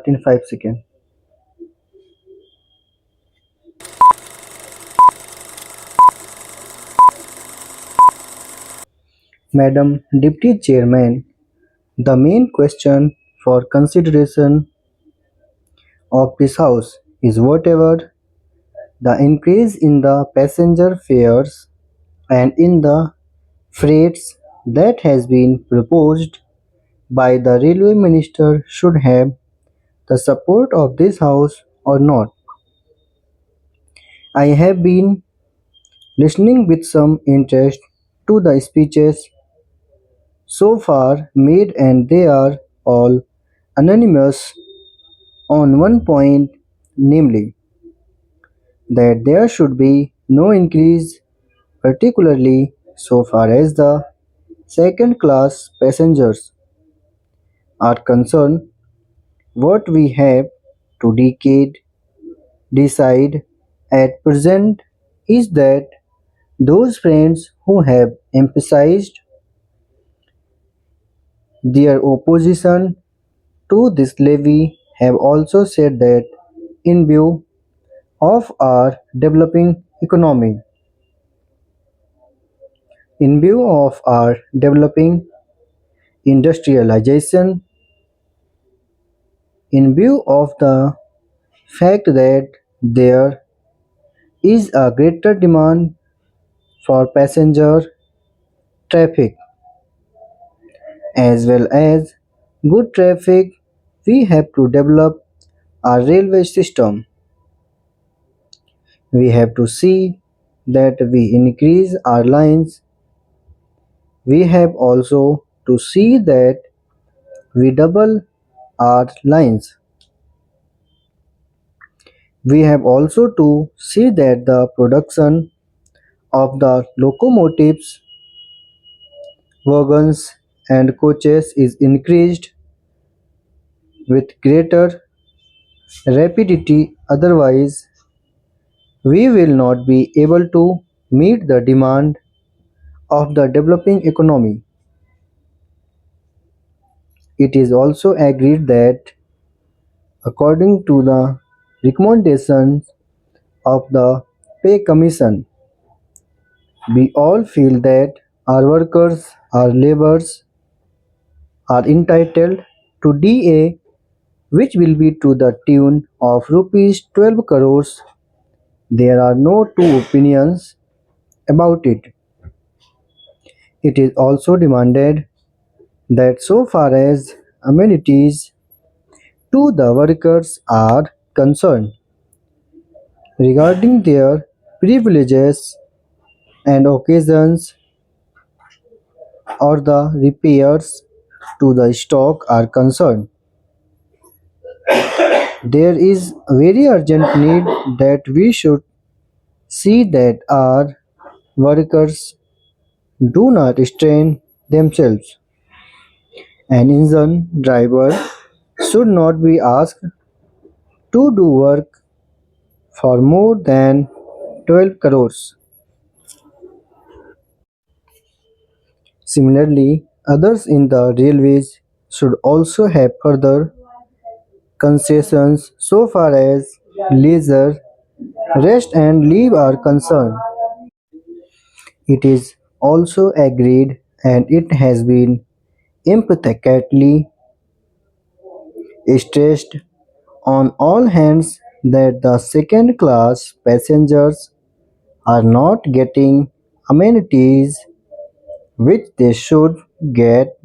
in 5 seconds. Madam Deputy Chairman, the main question for consideration of this House is whatever the increase in the passenger fares and in the freights that has been proposed by the Railway Minister should have the support of this House or not. I have been listening with some interest to the speeches so far made, and they are all unanimous on one point, namely that there should be no increase, particularly so far as the second class passengers are concerned. What we have to decide at present is that those friends who have emphasized their opposition to this levy have also said that in view of our developing economy, in view of our developing industrialization, in view of the fact that there is a greater demand for passenger traffic as well as good traffic, we have to develop our railway system. We have to see that we increase our lines. We have also to see that we double our lines. We have also to see that the production of the locomotives, wagons and coaches is increased with greater rapidity, otherwise we will not be able to meet the demand of the developing economy. It is also agreed that according to the recommendations of the Pay Commission, we all feel that our workers, our laborers are entitled to DA, which will be to the tune of rupees 12 crores. There are no two opinions about it. It is also demanded that so far as amenities to the workers are concerned, regarding their privileges and occasions or the repairs to the stock are concerned, there is very urgent need that we should see that our workers do not strain themselves. An engine driver should not be asked to do work for more than 12 crores. Similarly, others in the railways should also have further concessions so far as leisure, rest and leave are concerned. It is also agreed and it has been emphatically stressed on all hands that the second class passengers are not getting amenities which they should get.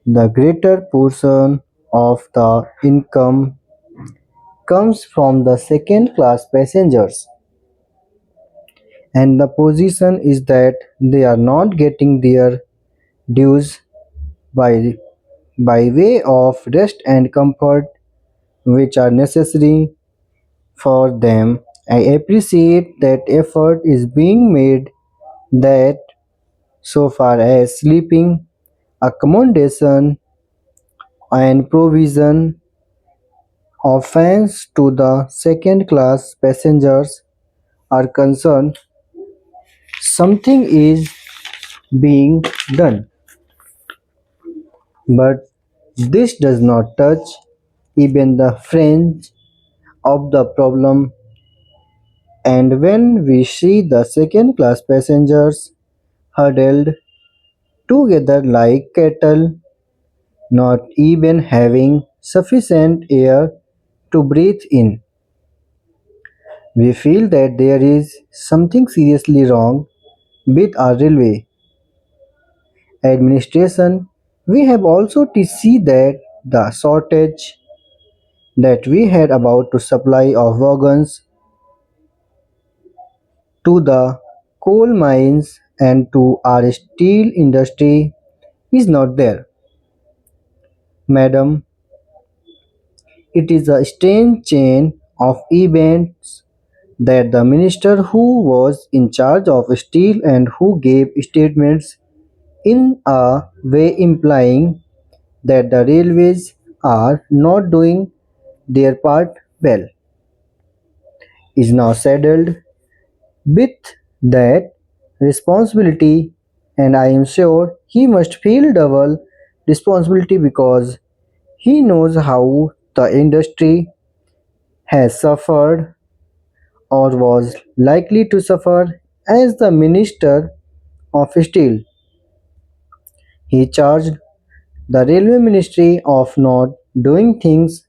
The greater portion of the income comes from the second class passengers, and the position is that they are not getting their dues by, by way of rest and comfort which are necessary for them. I appreciate that effort is being made that so far as sleeping accommodation and provision of fans to the second class passengers are concerned, something is being done. But This does not touch even the fringe of the problem, and when we see the second class passengers huddled together like cattle, not even having sufficient air to breathe in, we feel that there is something seriously wrong with our railway administration. We have also to see that the shortage that we had about to supply of wagons to the coal mines and to our steel industry is not there. Madam, it is a strange chain of events that the minister who was in charge of steel and who gave statements in a way implying that the railways are not doing their part well is now saddled with that responsibility, and I am sure he must feel double responsibility because he knows how the industry has suffered or was likely to suffer. As the Minister of Steel, he charged the Railway Ministry of not doing things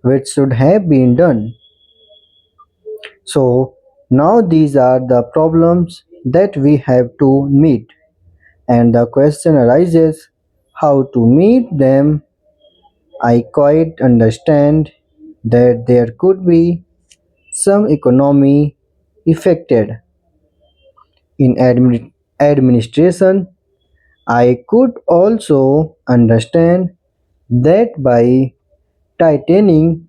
which should have been done. So now these are the problems that we have to meet, and the question arises how to meet them. I quite understand that there could be some economy affected in administration. I could also understand that by tightening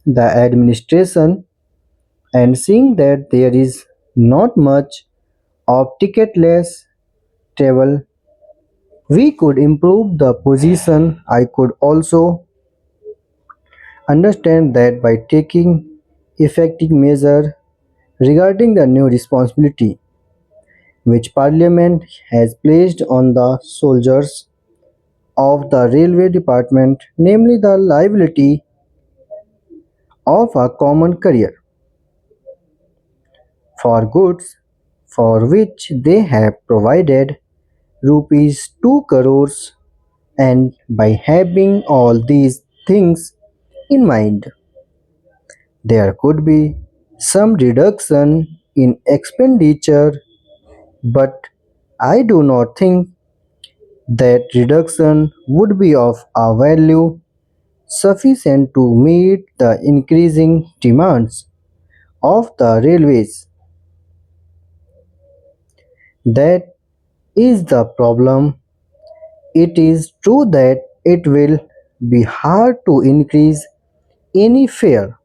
the administration and seeing that there is not much of ticketless travel, we could improve the position. I could also understand that by taking effective measure regarding the new responsibility which Parliament has placed on the soldiers of the railway department, namely the liability of a common career for goods for which they have provided rupees 2 crores, and by having all these things in mind, there could be some reduction in expenditure, but I do not think that reduction would be of a value sufficient to meet the increasing demands of the railways. That is the problem. It is true that it will be hard to increase any fare.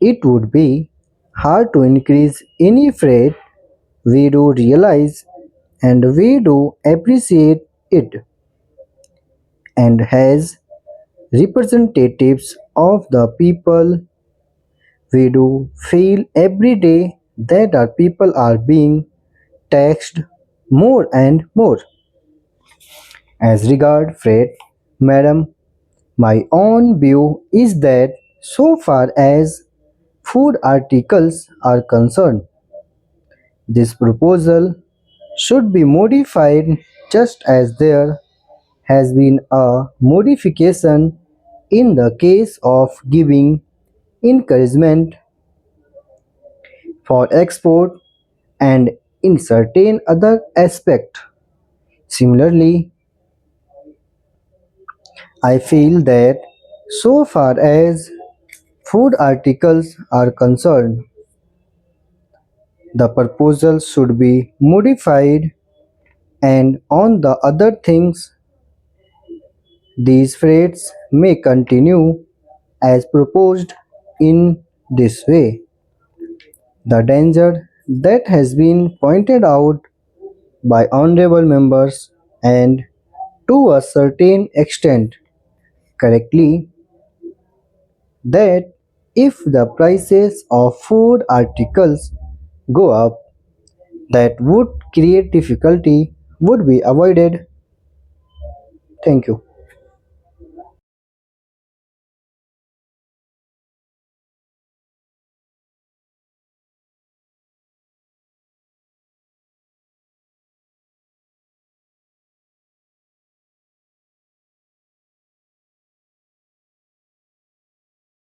It would be hard to increase any freight. We do realize and we do appreciate it, and as representatives of the people, we do feel every day that our people are being taxed more and more. As regard freight, madam, my own view is that so far as food articles are concerned, this proposal should be modified just as there has been a modification in the case of giving encouragement for export and in certain other aspect. Similarly, I feel that so far as food articles are concerned, the proposal should be modified, and on the other things, these freights may continue as proposed in this way. The danger that has been pointed out by honorable members and to a certain extent correctly, that if the prices of food articles go up, that would create difficulty would be avoided. Thank you.